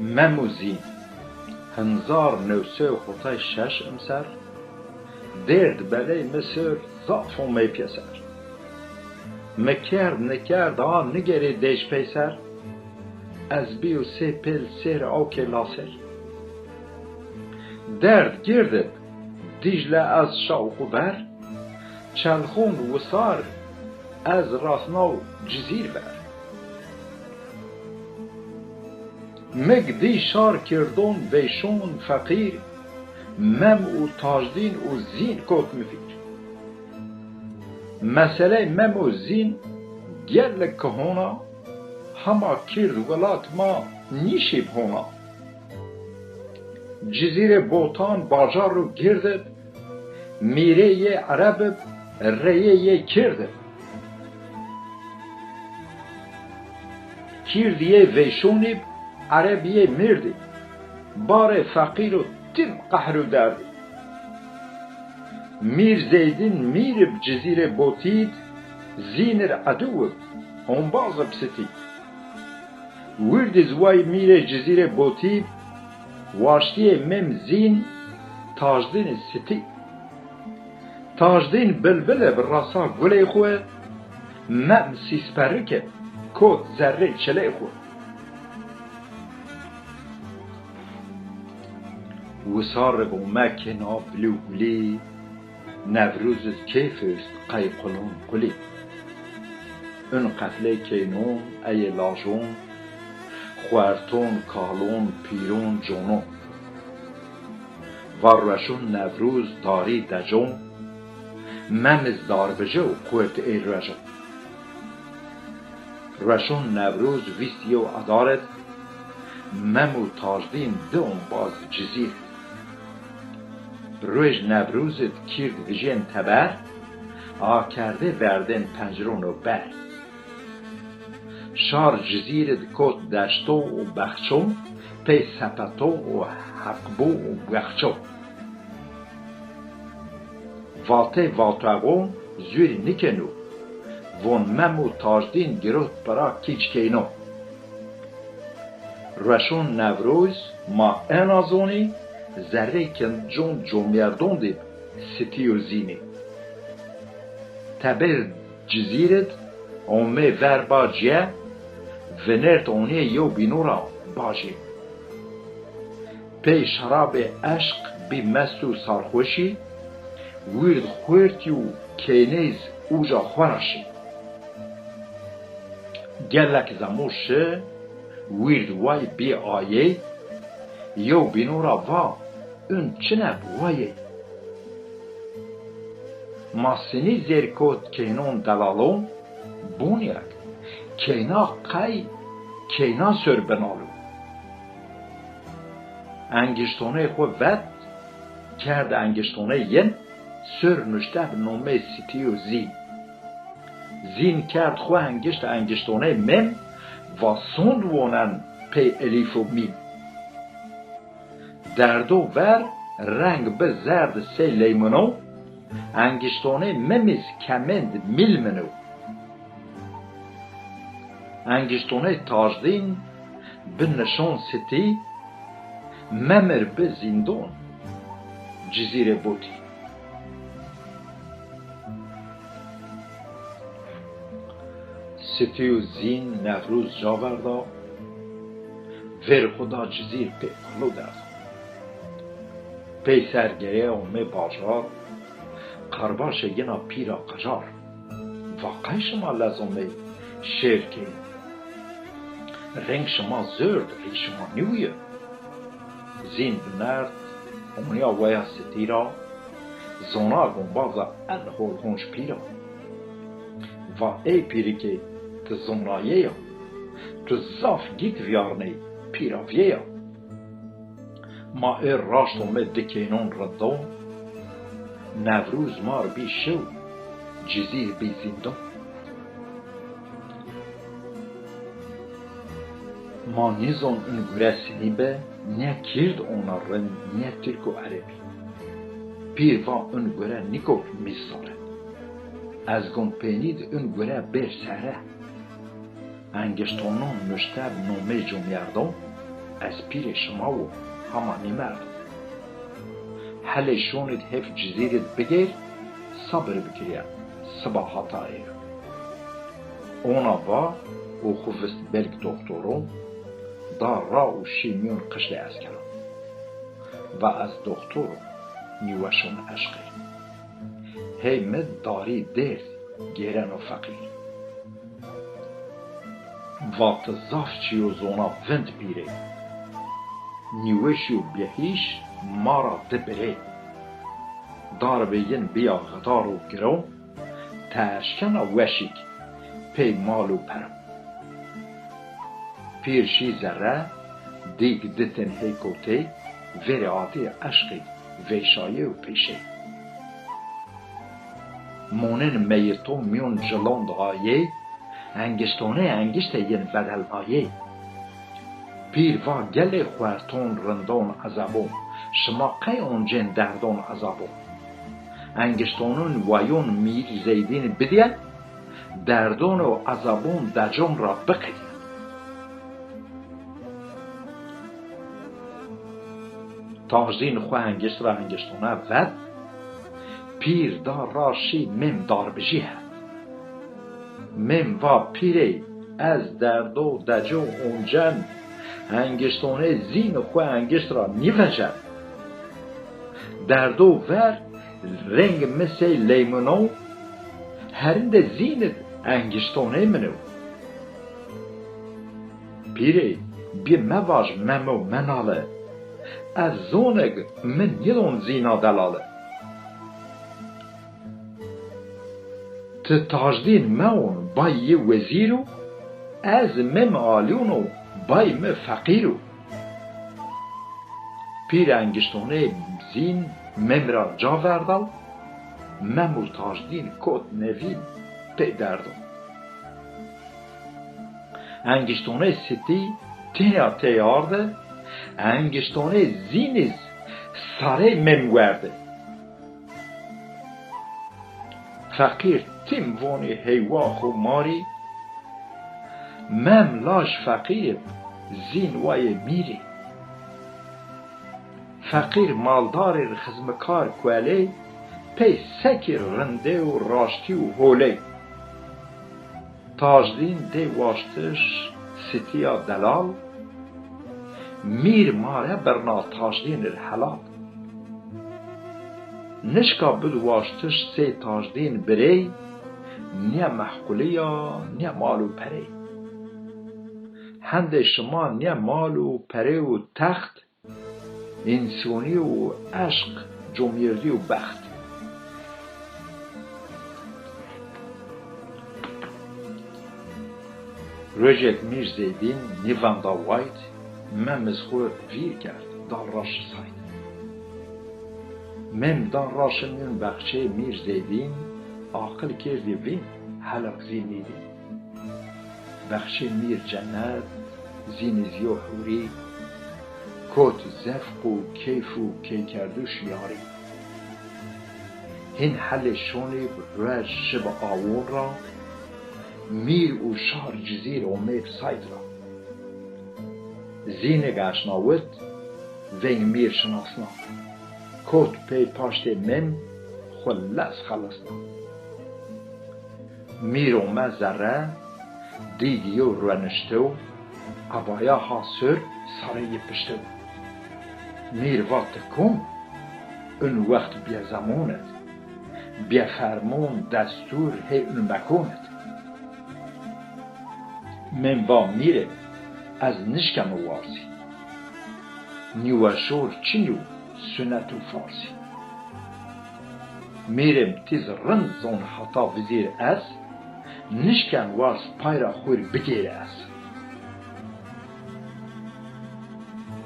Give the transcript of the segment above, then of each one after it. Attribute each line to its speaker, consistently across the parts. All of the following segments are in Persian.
Speaker 1: مموزین 1906 امسر درد بله مصر ضعف می پیسر مکرد نکرد ها نگری دیش پیسر از بیو سی پل سیر آوک لاسر درد گردد دیجله از شوق و بر چلخون وصار از راسناو جزیر بر مگدی شار کردون ویشون فقیر مم و تاجدین و زین کت مفیر مسئله مم و زین گل کهونا هما کرد ولات ما نیشیب هونا جزیره بوتان باجار رو گردد میره یه عرب ریه یه کرده کردیه ویشونی عربیه مردی بار فقیر و تیم قهر و دردی میر زیدین میر بجزیره بوتید زینر عدو هنباز بستید ورد زوای میر جزیره بوتید واشتی مم زین تاجدین ستی تاجدین بلبله براسا گله خوه مم سیسپرکه کود ذره چله خوه وصار بو مكنا بلو قلي نفروز كيفست قي قلون قلي ان قتله كينون اي لاجون خوارتون كالون بيرون جونون ورشون نفروز داري دجون ممز دار بجو قوت اي رجو رشون نفروز ويستيو ادارت ممو تاجدين دون باز جزير روش نوروزت کرد ویژن تبر کرده وردن پنجرون و بر شار جزیرت کت دشتو و بخچو پی سپتو و حقبو و بخچو واته واتاغون زوری نکنو وون ممو تاجدین گروت برا کیچ کینو رشون نوروز ما انازونی ذره کن جون جومیردون دید ستی و زینی تبر جزیرت اومه ور باجیه ونرت اونی یو بینورا باجی پی شراب عشق بی مستو سارخوشی ویرد خویرتی و کینیز اوجا خورشی گلک زموشه ویرد وای بی آیه یو بینورا وا اون چنب وایه ماسنی زیرکوت کینون دلالون بونیک کینا قی کینا سر بنالو انگشتونه خو ود کرد انگشتونه ین سر نشته بنومه سیتی و زین کرد خو انگشتونه مم و سند وونن پی الیف و میم دردو ور رنگ به زرد سی لیمونو انگشتونه ممیز کمند میلمنو انگشتونه تاجدین به نشان ستی ممر به زندون جزیره بودی ستی و زین نوروز جاوردا ور خدا جزیر پی قلو درد پی سرگره اومه باجار قرباش گنا پیرا قجار واقعی شما لازمه شیر که رنگ شما زرد ری شما نیویه زین بنرد اونیا ویا ستی را زونا گنبازا انهول هونش پیرا و ای پیری که تو زونایه تو زاف گیت ویارنه پیرا ویه ما ای راشت اومد دکینون ردون نوروز مار بی شو جزیر بی زندون ما نیزون اون گره سنیبه نه کرد اونا رن نه ترک و عربی پیر و اون گره نیکو میساره از گون پینید اون گره بر سره انگشتونون مشتب نومه جمعیردون از پیر شما و همانی مرد حل شونت هف جزیرت بگیر صبر بکریا صباحات آیر اونا با و خوفست بلک دکترون دا را و شیمیون قشل از کرد و از دکتر نیوشون عشقی هیمد داری دیر گیرن و فقیر وقت زاف چیو زونا وند بیره نیوشی و بیهیش مارا دبره دار بین بیا غدار و گرو تشکن و وشیک پی مال و پرم پیرشی زره دیگ دتن هیکوتی وری آتی عشقی ویشایه و پیشه مونن میتو میون جلوند آیه انگشتونه انگشت ین بدل آیه پیر و گل خوارتون رندون عذابون شما قی اونجن دردون عذابون انگشتونون وایون میر زیدین بدید دردون و عذابون دجون را بقید تاجدین خواه انگشت را انگشتونه ود پیر دار راشی مم دار بجی هد مم و پیره از درد و دجو اونجن انگشتونه زین خواه انگشت را نیوجن درد و ور رنگ مثل لیمونو هرند زین انگشتونه منو پیره بی مواج ممو مناله از زونگ من یلون زینا دلاله تاجدین مون بای وزیرو از مم آلیونو بای م فقیرو پیر انگشتونه زین مم را جا وردال ممو تاجدین کت نوین پی دردو انگشتونه ستی تیا تیارده انگشتونه زینیز ساره مم ورده فقیر تیم وانی هیواخ و ماری مم لاش فقیر زین وای میری فقیر مالدار خزمکار کوالی پی سکی رنده و راشتی و هولی تاجدین دی واشتش ستیا دلال میر ماره برنا تاجدین الحلال نشکا بود واشتش سی تاجدین بری نیا محقولیا نیا مال و پری هند شما نیا مال و پری و تخت انسانی و عشق جمیردی و بخت رجت میر زیدین نیوان دا وایت ممزخور ویر کرد دا راش ساید مم دا راش من بخچه میر زیدین عاقل کردی وین حلق زینیدی بخچه میر جنت زین زیو حوری کت زفق و کیف و کی کردوش یاری هین حل شونی روش شب آون را میر و شار جزیر و میر ساید را زین گشناوت وین میر شناسنا کت پی پاشت مم خلص خلصنا میر و مزره دیدی و رونشتو عبایا ها سر ساری پشتو میر وقت کن اون وقت بیا زمانت بیا فرمون دستور هی اون مکونت من با میره از نشکم و وارسی نیوشور چینو سنت و فارسی میرم تیز رند زون حتا وزیر از نشکن وارس پایرا خور بگیر از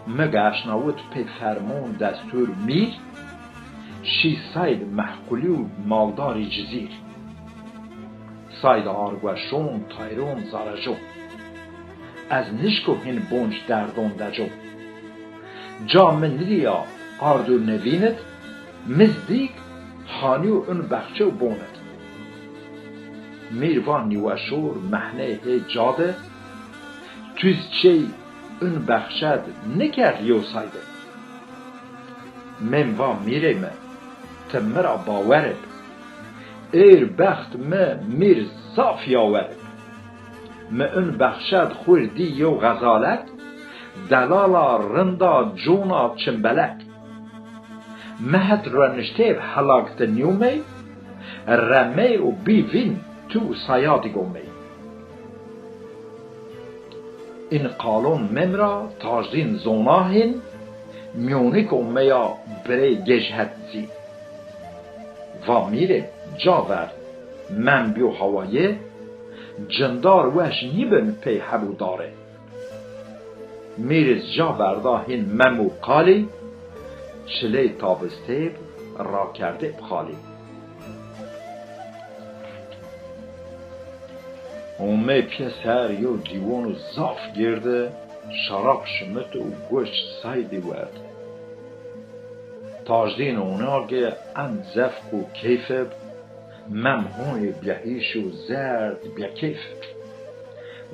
Speaker 1: مگشناوت پی فرمون دستور میر شی ساید محقولی و مالداری جزیر ساید آرگوشون تایرون زارجو از نشکو هین بونج دردون دجو جا من ریا آردو نوینت مزدیک خانی و اون بخچه و بونت میروان نیوشور محنه هی جاده توز چی اون بخشد نکر یو سایده من و میره من تمرا باورب ایر بخت میر صاف یاورب اون بخشد خوردی یو غزالک دلالا رندا جونا چنبلک مهد رنشتیب حلاکت نیومی رمی و بیوین تو سایادی گومی این قالون ممرا تاجدین زوناهین میونیک اومیا بری گجهت زی و میره جاور من بیو هوایه جندار وش نیبن پی حبو داره میرز جاور داهین ممو قالی چلی تابستیب را کرده بخالی اومه پیسر یو دیوانو زاف گرده شراب شمت و گوشت سایدی ورد تاجدین اوناگه ان زفق و کیفب ممهون بیهیش و زرد بیا کیف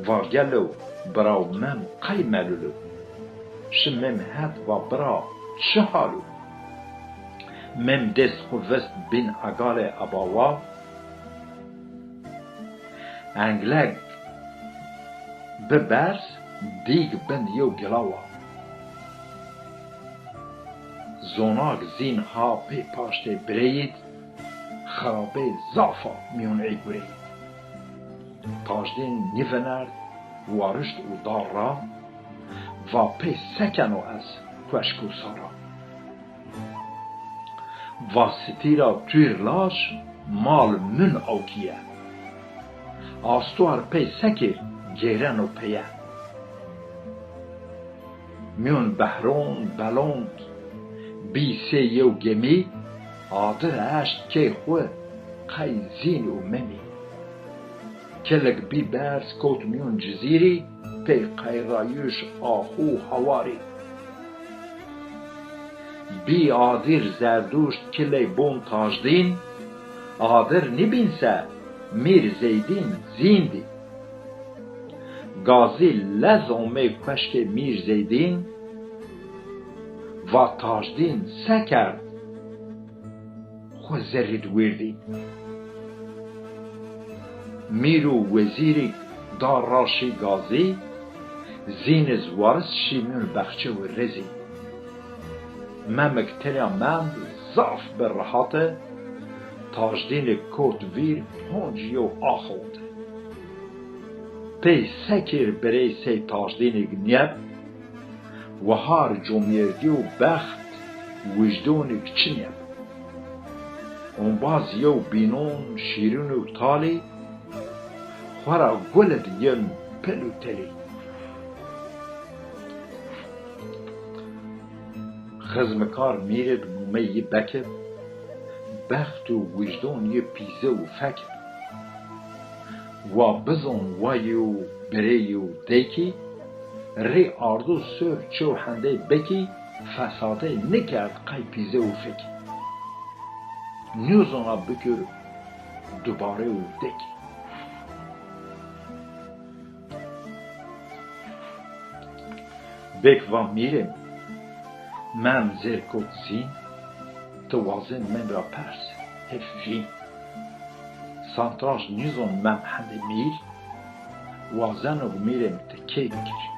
Speaker 1: واگلو براو مم قی ملولو شمم هد و برا چه حالو مم دست خوست بین اگال اباوا انگلگ ببرس دیگ بند یو گلاوا زوناگ زین ها پی پاشته برید خرابه زافا میون ای برید تاجدین نیونرد وارشت و دار را و پی سکنو از کشکو سارا و ستیرا تویر لاش مال من اوکیه آستوار پی سکر گیرن و پیه میون بحرون بلوند بی سی یو گمی آدر اشت که خواه قی زین و ممی کلک بی برس کوت میون جزیری پی قیرایوش آخو حواری بی آدر زردوشت کلی بون تاجدین آدر نبینسه میر زیدین زیندی گازی لز اومه کشک میر زیدین و تاجدین سکرد خو زرید ویردی میرو وزیری دار راشی گازی زین زوارس شیمون بخچه و رزی ممکتریا من زاف بر راحته تاجدین کوت ویر پونجی و آخود پی سکر بری سی تاجدین گنیب و هار جمعیردی و بخت وجدون کچنیب اون باز یو بینون شیرون و تالی خورا گلد ین پلو تلی خزمکار میرد مومه یه بکر بخت و وجدان یه پیزه و فکر و بزن وایو بریو دیکی ری آردو سر چو هنده بکی فساده نکرد قی پیزه و فکی نیوزانا بکر دوباره و دیکی بک و میرم من زرکوت زین توازن من را پرس هفین سانتراش نیزون من هنده میر وازن و میرم تکی بکر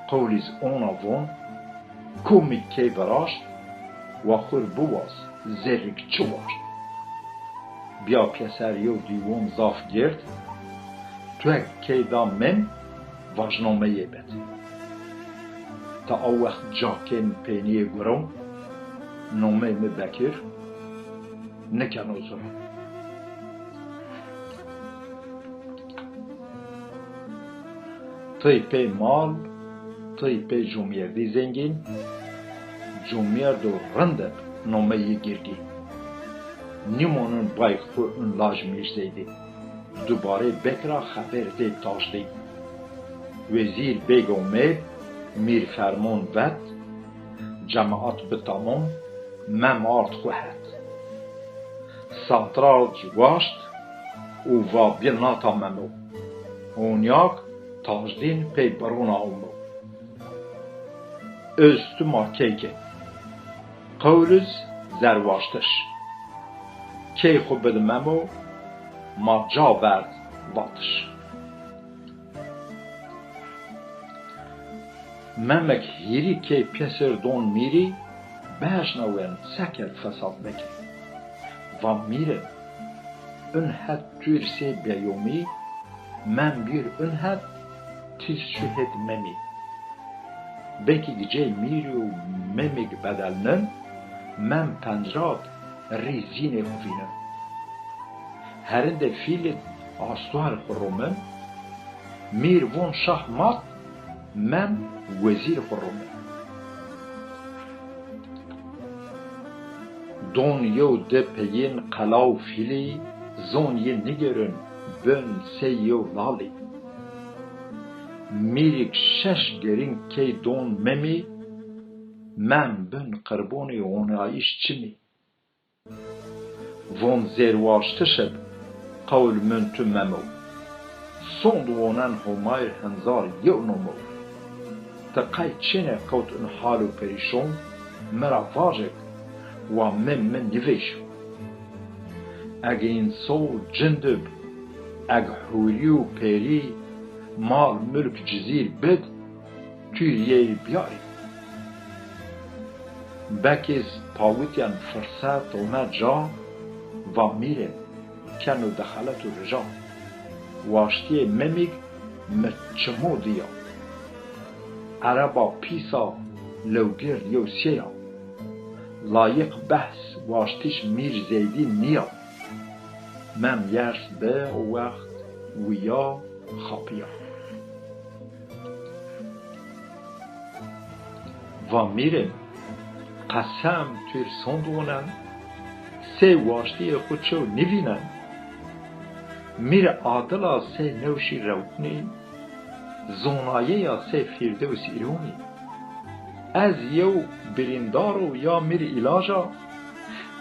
Speaker 1: قولیز اون آوون کومی کی براشت و خور بواز زرک چواشت بیا پیسر یو دیوون زاف گرد تو کی دا من واجنامه یه بد تا او وقت جاکن پینی گرم نامه می بکر نکن و زرم توی پی مال توی پی جمعیردی زنگین جمعیرد و رندب نامه یه گرگی نیمونون بای خو اون لاج میشتیدی دوباره بکرا خبر دیب تاشتی وزیر بگومه میر فرمون ود جماعت بتامون ممارد خوهد سانترال جواشت و بیل ناتامنو اونیاک Tajdin pey barona ummu. Östü makeyke. Qawluz zervaştış. Key xubid memo ma caverd vatış. Memek hiri key pyeser don miri beşnawen seker fesad meki. Van mire ünhet türse beyomi men bir ünhet tis şühed memi. Beki gece miri u memik bedelnin men pencerat rizine xuvine. Herinde filit astuar xurumen mir von şahmat men vezir xurumen. Don yew de peyin qalaw fili zon ye nigerin bön sey yew lali. Mirik şeş gerin key don memi men bön qırboni onayış çimi. Von zervaştışıp qawl müntü memo. Son duonan homayr henzar ye'numu. Taqay çene qawt un halu perişon mera vajek wa men niveşu. Ag inso cindib ag huriu peri mal mülk cizir bid tüye biyari. Bekiz pawityan fırsat ona ca va miren kanu dakhalatu rja. Vaştiye memik mçmo diya. Araba pisa lewgir yosiya. Layık bahs vaştiş mir zeydi niya. Mem yers be o vakt wiya xapiya. Va miren qasam tür sondunan se vaştiye xudço nivinen. Mir adila se nevşi rewtni zonaye ya se firdevs ironi. Ez yew birindaro ya mir ilaja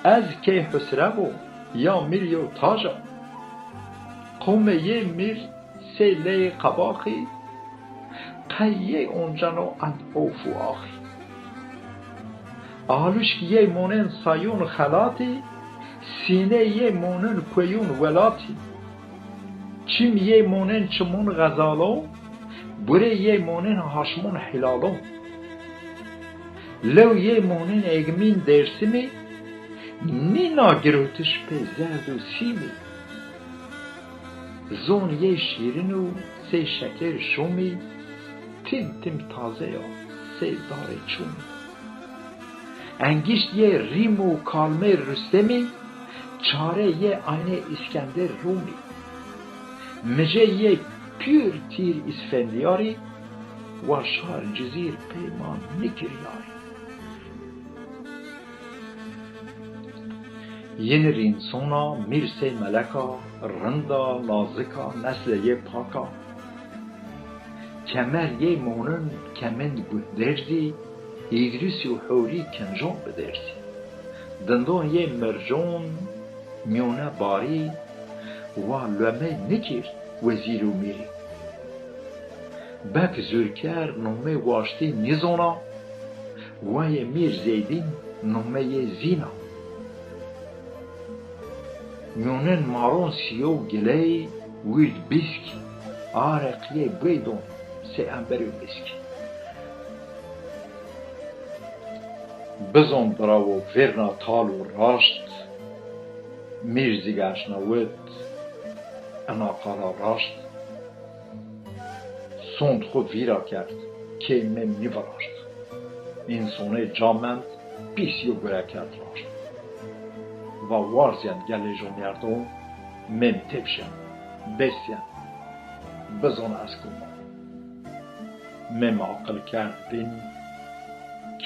Speaker 1: ez ke husrevo ya mir yew taja. Qome ye mir se le qabaxi qayye onjano and ofu axi. Aluş ye monen sayun khalati sine ye monen koyun velati. Çim ye monen çimun gazalo bure ye monen haşmun hilalo. Lew ye monen egmin dersimi nina girutiş pe zerdu simi. Zon ye şirinu se şeker şumi tim tim taze ya se dare çumi. Engişt ye rimu kalme rüstemi çare ye ayne İskender Rumi. Mece ye pür tir İsfendiyari ve şar cizir peyman nikiryari. Yenirin sona mirse meleka rında lazika nesle ye paka. Kemer ye monun kemen derzi İdris û hewrî kenjon bidersi. Dindon ye merjon miyone barî wa leme nikir wezîr û mirî. Bek zûrker nome waştî nîzona wa ye Mir Zeydîn nome ye zîna. Miyonen maron siyo giley wîd bisk areqiye beydon se emberî bisk. Bizon bravo verna tal û raşt mir zigaşna wet ana qara raşt sond xwe vîra kerd kê me nîviraşt însonê camend pîsî gure kerd raşt va warziyan gelê jonerdon mem tepşen besyan bizon ez kuma mem aqil kerdin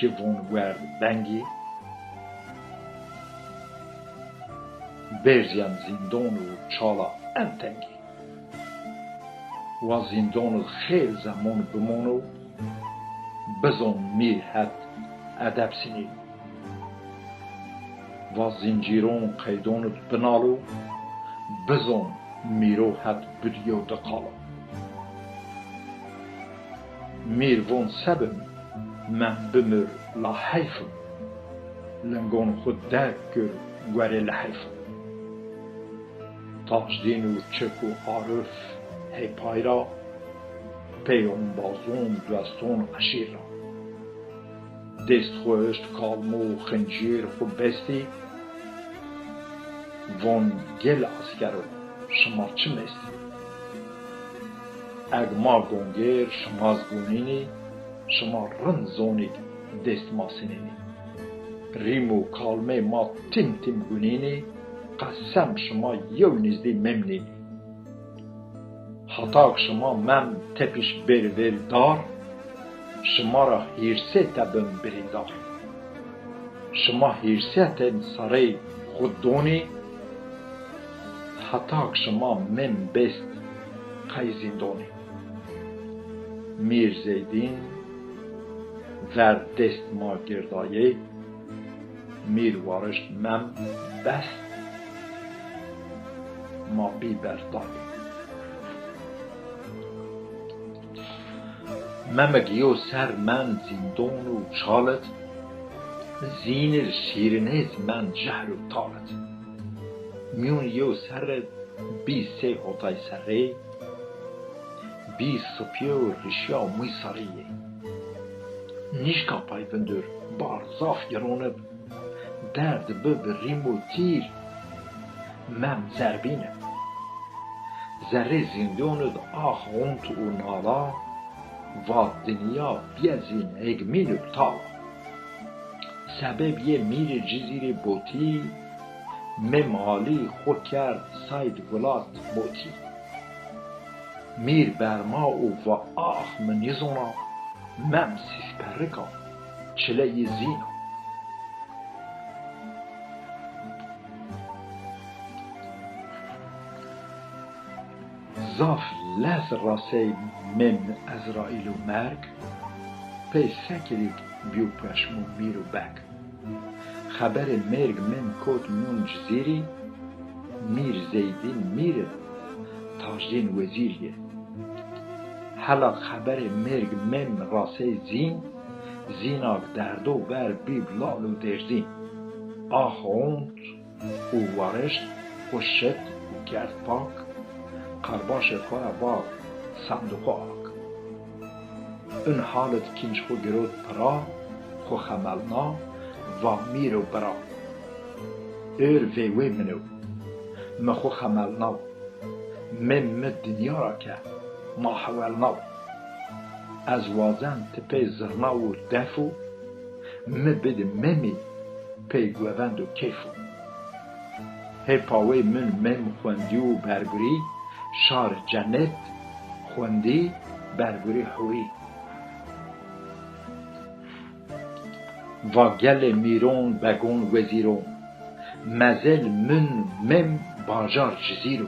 Speaker 1: ki von werd bengi berziyan zindon û çala entengi wa zindon xêr zemon bimono bizon mir het edepsinî va zincîron qeydonut binalo bizon mîro het bidiyo diqala میروان سبم من بمر لحیفم لنگان خود درک گر گوره لحیفم تاجدین و چک و عارف هی پایرا پیام بازون دوستون اشیر را دست خوشت کالم و خنجیر خوب بستی وان گل اسکرو شما چه مستی اگما گونگر شماز گونینی شما رنزونی دست ماسینینی ریمو کالمه ما تیم تیم گونینی قسم شما یو نزدی ممنینی حتاک شما مم تپیش برور دار شما را هیرسه تبن بریدار شما هیرسه تن سره خود دونی حتاک شما مم بست قیزین دونی میر زیدین ور دست ما گردایه میر وارشت مم بست ما بی بردایه ممگیو سر من زیندون و چالت زینر شیرنیز من جهر و تالت میون یو سر بی سه هوتای سره بی سپیو رشیا موی سریه نیشکا پای بندر بار زاف گرونب درد بب ریم و تیر مم زربینه زره زیندوند آخ اونت و نالا و دنیا بیازین اگمین و تالا سبب یه میر جزیره بوتی ممالی خود کرد ساید ولات بوتی میر برما و آخ منیزونا مم سیس پرکا چله زینا زاف لز راسه من ازرائیل و مرگ پی سکریک بیو پشمو میر و بک خبر مرگ من کود میون جزیری میر زیدین میر تاجدین وزیریه حالا خبر مرگ من راسه زیناک دردو بر بیب لال و درزین آخ اونت و وارشت خوشت و کرد پاک قرباش خواه با صندوق آک اون حالت کنج خو گرود پرا خو خملنا و میرو برا وی منو مخو خملنا مم دنیا را که ما حولنا از وازن تپی زرنا و دفو بده ممی پی گووند و کیفو هی پاوی من مم خوندی و برگری شار جنت خوندی برگری حوری و گل میرون بگون وزیرون مزل من مم باجار جزیرو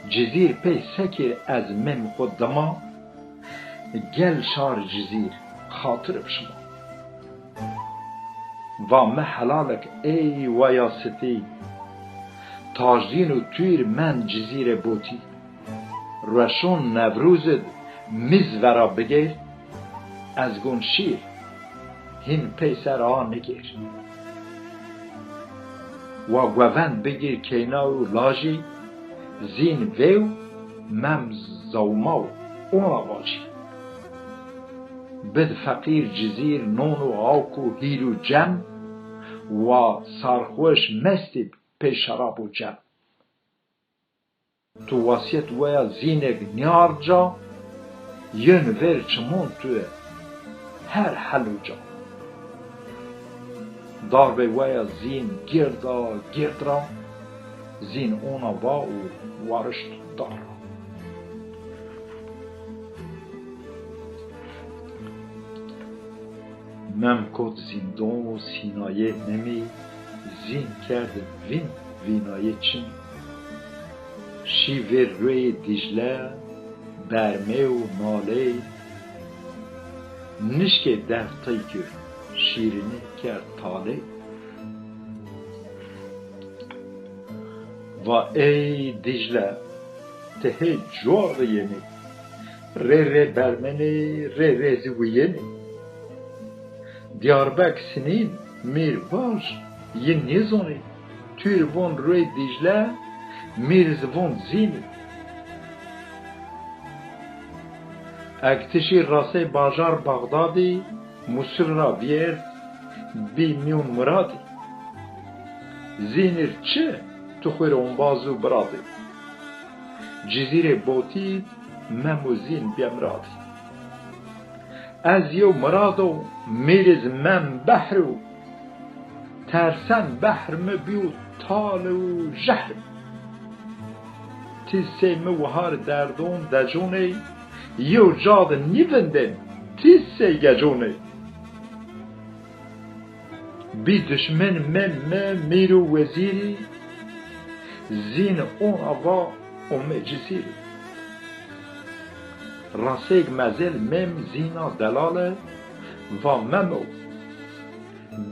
Speaker 1: جزیر پی سکر از مم خود دما گل شار جزیر خاطر بشما و محلالک ای ویاستی تاجدین و تویر من جزیر بوتی رشون نوروزد مزورا بگیر از گون شیر هین پیسر آن نگیر و گووند بگیر کینا و لاجی زین ویو مم زوماو اونا واجی بد فقیر جزیر نون و آک و هیر و جم و سرخوش مستی پی شراب و جم تو واسیت ویا زینگ نیار جا ین ور چمون توی هر حلو جا دار به ویا زین گرد را زین اونا با و وارشت دار مم کد زیندون و سینایه نمی زین کرد وینایه چین شیوه روی دیجله برمه و ناله نشک درتایی که شیرینه کرد تاله و ای دیجله ته جوار یمی ری برمنی ری زوینی دیاربک سنین میر باش یه نیزونی تیر وون روی دیجله میر زوون زینی اکتشی راسه باجار بغدادی مصر را ویر بی میون مرادی زینر چه تو خور اون بازو برادی جزیره بوتی ممو زین بیمرادی از یو مرادو میرز من بحرو ترسن بحر مبیو تالو جهر تیسه موهار دردون دجونه یو جاد نیوندن تیسه گجونه بی دشمن من میرو وزیری زین اون آوا اون جزیری راسیگ مزل مم زینا دلاله و ممو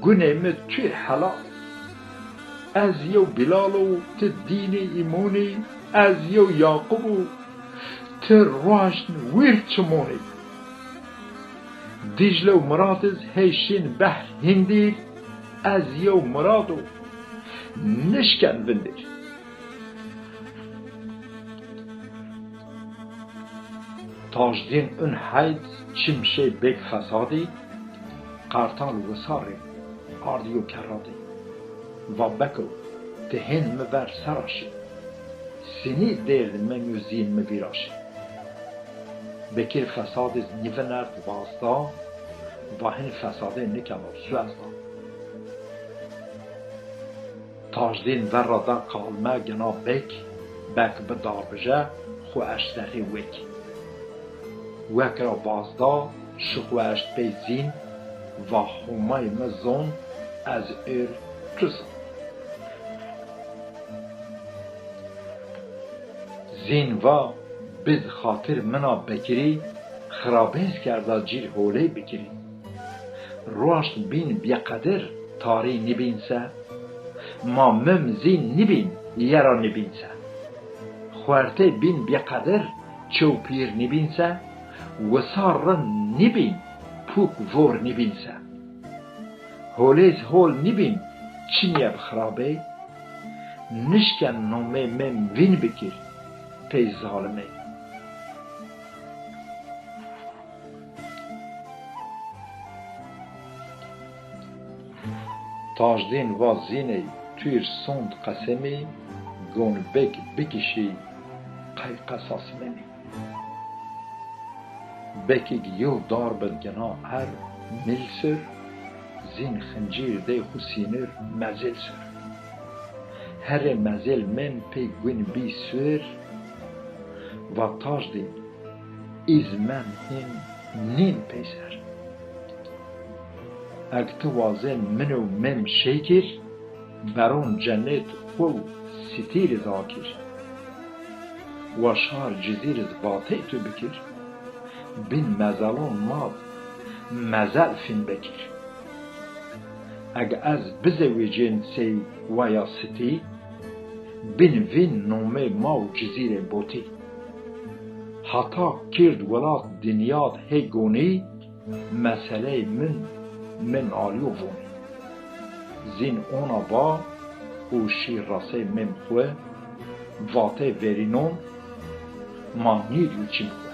Speaker 1: گونه مد توی حلال از یو بلالو تدین ایمونی از یو یاقوبو تر راشن ویر چمونی دیجلو مراتز هیشین بحر هندیر از یو مرادو نشکن وندیر تاجدین اون حید چمشه بک فسادی قارتال و ساری آردیو کرادی و بکو تهین مبر سراشی سینی درد ممیوزین مبیراشی بکر فساد نیونرد واسدا و هن فساد نکنار سوزدا تاجدین وردا کالمه گنا بک بدار بجه خو اشتری وک وکرا بازدا شخوشت بیزین و همای مزون از کسان زین و بد خاطر منا بکری خرابیز کرده جیر هولی بکری روشت بین بیقدر تاری نبینسه ما زین نبین یرا نبینسه خوارته بین بیقدر چوپیر نبینسه و سارن نبین پوک ور نبینسه هولیز هول نبین چینیه بخرابه نشکن نومه من وین بکر پیز ظالمه تاجدین و زینه تویر سوند قسمی گون بک بکشی قی قصاص منی بکی یو دار بلگنا هر ملسر زین خنجیر دی حسینر مزل سر هر مزل من پی گون بی سر و تاجدین از من هین نین پیسر اگتو وازن منو مم شیکر برون جنت خو ستیر زاکر و شار جزیر زباته تو بکر بین مزلون ماد مزل فین بکر اگ از بزوی جنسی و یا ستی بین وین نومه ما و جزیر بوتی حتا کرد ولات دنیاد هگونی مسئله من آلیو وونی زین اونا با او شیر راسه مم خواه واته ورینون ما نیریو چیم خواه